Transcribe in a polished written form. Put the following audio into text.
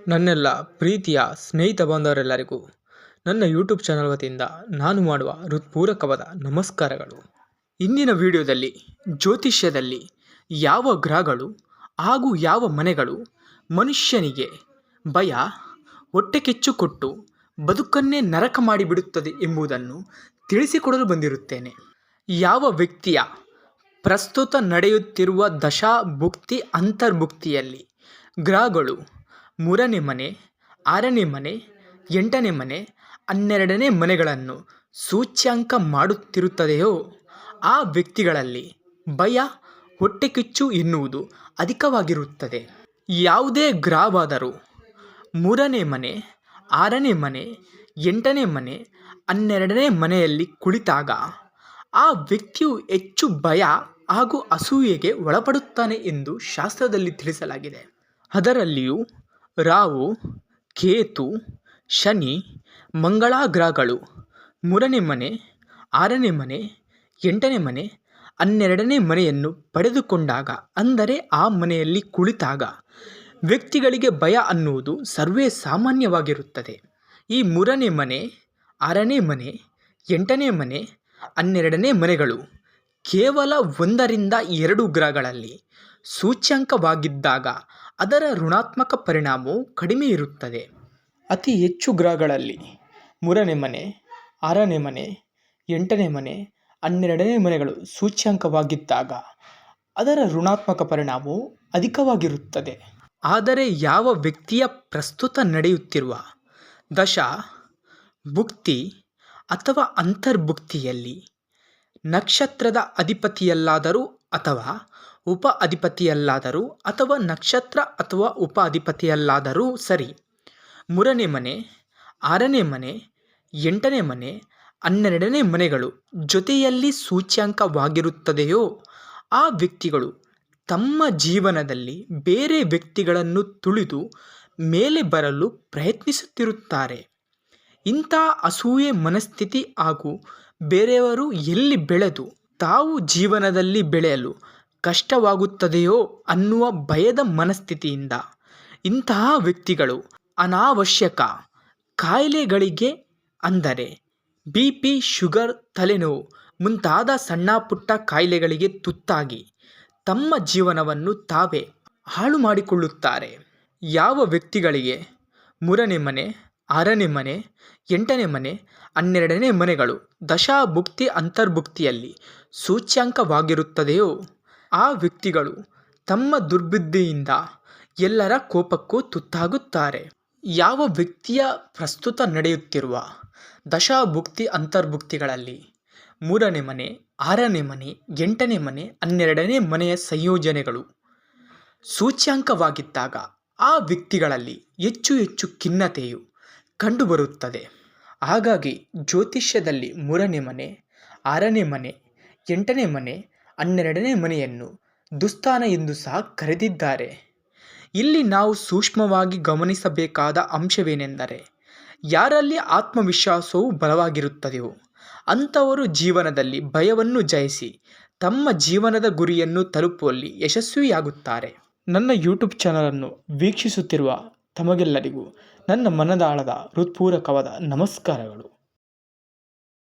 ನನ್ನೆಲ್ಲ ಪ್ರೀತಿಯ ಸ್ನೇಹಿತ ಬಾಂಧವರೆಲ್ಲರಿಗೂ ನನ್ನ ಯೂಟ್ಯೂಬ್ ಚಾನಲ್ ವತಿಯಿಂದ ನಾನು ಮಾಡುವ ಹೃತ್ಪೂರ್ವಕವಾದ ನಮಸ್ಕಾರಗಳು. ಇಂದಿನ ವಿಡಿಯೋದಲ್ಲಿ ಜ್ಯೋತಿಷ್ಯದಲ್ಲಿ ಯಾವ ಗ್ರಹಗಳು ಹಾಗೂ ಯಾವ ಮನೆಗಳು ಮನುಷ್ಯನಿಗೆ ಭಯ, ಹೊಟ್ಟೆಕಿಚ್ಚು ಕೊಟ್ಟು ಬದುಕನ್ನೇ ನರಕ ಮಾಡಿಬಿಡುತ್ತದೆ ಎಂಬುದನ್ನು ತಿಳಿಸಿಕೊಡಲು ಬಂದಿರುತ್ತೇನೆ. ಯಾವ ವ್ಯಕ್ತಿಯ ಪ್ರಸ್ತುತ ನಡೆಯುತ್ತಿರುವ ದಶಾ ಭುಕ್ತಿ ಅಂತರ್ಭುಕ್ತಿಯಲ್ಲಿ ಗ್ರಹಗಳು 3ನೇ ಮನೆ, 6ನೇ ಮನೆ, 8ನೇ ಮನೆ, 12ನೇ ಮನೆಗಳನ್ನು ಸೂಚ್ಯಂಕ ಮಾಡುತ್ತಿರುತ್ತದೆಯೋ ಆ ವ್ಯಕ್ತಿಗಳಲ್ಲಿ ಭಯ, ಹೊಟ್ಟೆಕಿಚ್ಚು ಎನ್ನುವುದು ಅಧಿಕವಾಗಿರುತ್ತದೆ. ಯಾವುದೇ ಗ್ರಹವಾದರೂ 3ನೇ ಮನೆ, 6ನೇ ಮನೆ, 8ನೇ ಮನೆ, 12ನೇ ಮನೆಯಲ್ಲಿ ಕುಳಿತಾಗ ಆ ವ್ಯಕ್ತಿಯು ಹೆಚ್ಚು ಭಯ ಹಾಗೂ ಅಸೂಯೆಗೆ ಒಳಪಡುತ್ತಾನೆ ಎಂದು ಶಾಸ್ತ್ರದಲ್ಲಿ ತಿಳಿಸಲಾಗಿದೆ. ಅದರಲ್ಲಿಯೂ ರಾಹು, ಕೇತು, ಶನಿ, ಮಂಗಳ ಗ್ರಹಗಳು 3ನೇ ಮನೆ, 6ನೇ ಮನೆ, 8ನೇ ಮನೆ, 12ನೇ ಮನೆಯನ್ನು ಪಡೆದುಕೊಂಡಾಗ, ಅಂದರೆ ಆ ಮನೆಯಲ್ಲಿ ಕುಳಿತಾಗ ವ್ಯಕ್ತಿಗಳಿಗೆ ಭಯ ಅನ್ನುವುದು ಸರ್ವೇ ಸಾಮಾನ್ಯವಾಗಿರುತ್ತದೆ. ಈ 3ನೇ ಮನೆ, 6ನೇ ಮನೆ, 8ನೇ ಮನೆ, 12ನೇ ಮನೆಗಳು ಕೇವಲ 1ರಿಂದ 2 ಗ್ರಹಗಳಲ್ಲಿ ಸೂಚ್ಯಂಕವಾಗಿದ್ದಾಗ ಅದರ ಋಣಾತ್ಮಕ ಪರಿಣಾಮವು ಕಡಿಮೆ ಇರುತ್ತದೆ. ಅತಿ ಹೆಚ್ಚು ಗ್ರಹಗಳಲ್ಲಿ 3ನೇ ಮನೆ, 6ನೇ ಮನೆ, 8ನೇ ಮನೆ, 12ನೇ ಮನೆಗಳು ಸೂಚ್ಯಂಕವಾಗಿದ್ದಾಗ ಅದರ ಋಣಾತ್ಮಕ ಪರಿಣಾಮವು ಅಧಿಕವಾಗಿರುತ್ತದೆ. ಆದರೆ ಯಾವ ವ್ಯಕ್ತಿಯ ಪ್ರಸ್ತುತ ನಡೆಯುತ್ತಿರುವ ದಶಾ ಭುಕ್ತಿ ಅಥವಾ ಅಂತರ್ಭುಕ್ತಿಯಲ್ಲಿ ನಕ್ಷತ್ರದ ಅಧಿಪತಿಯಲ್ಲಾದರೂ ಅಥವಾ ಉಪ ಅಧಿಪತಿಯಲ್ಲಾದರೂ ಅಥವಾ ನಕ್ಷತ್ರ ಅಥವಾ ಉಪ ಅಧಿಪತಿಯಲ್ಲಾದರೂ ಸರಿ 3ನೇ ಮನೆ, 6ನೇ ಮನೆ, 8ನೇ ಮನೆ, 12ನೇ ಮನೆಗಳು ಜೊತೆಯಲ್ಲಿ ಸೂಚ್ಯಂಕವಾಗಿರುತ್ತದೆಯೋ ಆ ವ್ಯಕ್ತಿಗಳು ತಮ್ಮ ಜೀವನದಲ್ಲಿ ಬೇರೆ ವ್ಯಕ್ತಿಗಳನ್ನು ತುಳಿದು ಮೇಲೆ ಬರಲು ಪ್ರಯತ್ನಿಸುತ್ತಿರುತ್ತಾರೆ. ಇಂಥ ಅಸೂಯೆ ಮನಸ್ಥಿತಿ ಹಾಗೂ ಬೇರೆಯವರು ಎಲ್ಲಿ ಬೆಳೆದು ತಾವು ಜೀವನದಲ್ಲಿ ಬೆಳೆಯಲು ಕಷ್ಟವಾಗುತ್ತದೆಯೋ ಅನ್ನುವ ಭಯದ ಮನಸ್ಥಿತಿಯಿಂದ ಇಂತಹ ವ್ಯಕ್ತಿಗಳು ಅನಾವಶ್ಯಕ ಕಾಯಿಲೆಗಳಿಗೆ, ಅಂದರೆ BP, ಶುಗರ್, ತಲೆನೋವು ಮುಂತಾದ ಸಣ್ಣ ಪುಟ್ಟ ಕಾಯಿಲೆಗಳಿಗೆ ತುತ್ತಾಗಿ ತಮ್ಮ ಜೀವನವನ್ನು ತಾವೇ ಹಾಳು ಮಾಡಿಕೊಳ್ಳುತ್ತಾರೆ. ಯಾವ ವ್ಯಕ್ತಿಗಳಿಗೆ 3ನೇ ಮನೆ, 6ನೇ ಮನೆ, 8ನೇ ಮನೆ, 12ನೇ ಮನೆಗಳು ದಶಾ ಭುಕ್ತಿ ಅಂತರ್ಭುಕ್ತಿಯಲ್ಲಿ ಸೂಚ್ಯಂಕವಾಗಿರುತ್ತದೆಯೋ ಆ ವ್ಯಕ್ತಿಗಳು ತಮ್ಮ ದುರ್ಬುದ್ಧಿಯಿಂದ ಎಲ್ಲರ ಕೋಪಕ್ಕೂ ತುತ್ತಾಗುತ್ತಾರೆ. ಯಾವ ವ್ಯಕ್ತಿಯ ಪ್ರಸ್ತುತ ನಡೆಯುತ್ತಿರುವ ದಶಾ ಭುಕ್ತಿ ಅಂತರ್ಭುಕ್ತಿಗಳಲ್ಲಿ 3ನೇ ಮನೆ, 6ನೇ ಮನೆ, 8ನೇ ಮನೆ, 12ನೇ ಮನೆಯ ಸಂಯೋಜನೆಗಳು ಸೂಚ್ಯಂಕವಾಗಿದ್ದಾಗ ಆ ವ್ಯಕ್ತಿಗಳಲ್ಲಿ ಹೆಚ್ಚು ಹೆಚ್ಚು ಖಿನ್ನತೆಯು ಕಂಡುಬರುತ್ತದೆ. ಹಾಗಾಗಿ ಜ್ಯೋತಿಷ್ಯದಲ್ಲಿ 3ನೇ ಮನೆ, 6ನೇ ಮನೆ, 8ನೇ ಮನೆ, 12ನೇ ಮನೆಯನ್ನು ದುಸ್ಥಾನ ಎಂದು ಸಹ ಕರೆದಿದ್ದಾರೆ. ಇಲ್ಲಿ ನಾವು ಸೂಕ್ಷ್ಮವಾಗಿ ಗಮನಿಸಬೇಕಾದ ಅಂಶವೇನೆಂದರೆ, ಯಾರಲ್ಲಿ ಆತ್ಮವಿಶ್ವಾಸವು ಬಲವಾಗಿರುತ್ತದೆಯೋ ಅಂಥವರು ಜೀವನದಲ್ಲಿ ಭಯವನ್ನು ಜಯಿಸಿ ತಮ್ಮ ಜೀವನದ ಗುರಿಯನ್ನು ತಲುಪುವಲ್ಲಿ ಯಶಸ್ವಿಯಾಗುತ್ತಾರೆ. ನನ್ನ ಯೂಟ್ಯೂಬ್ ಚಾನಲನ್ನು ವೀಕ್ಷಿಸುತ್ತಿರುವ ತಮಗೆಲ್ಲರಿಗೂ ನನ್ನ ಮನದಾಳದ ಹೃತ್ಪೂರ್ವಕವಾದ ನಮಸ್ಕಾರಗಳು.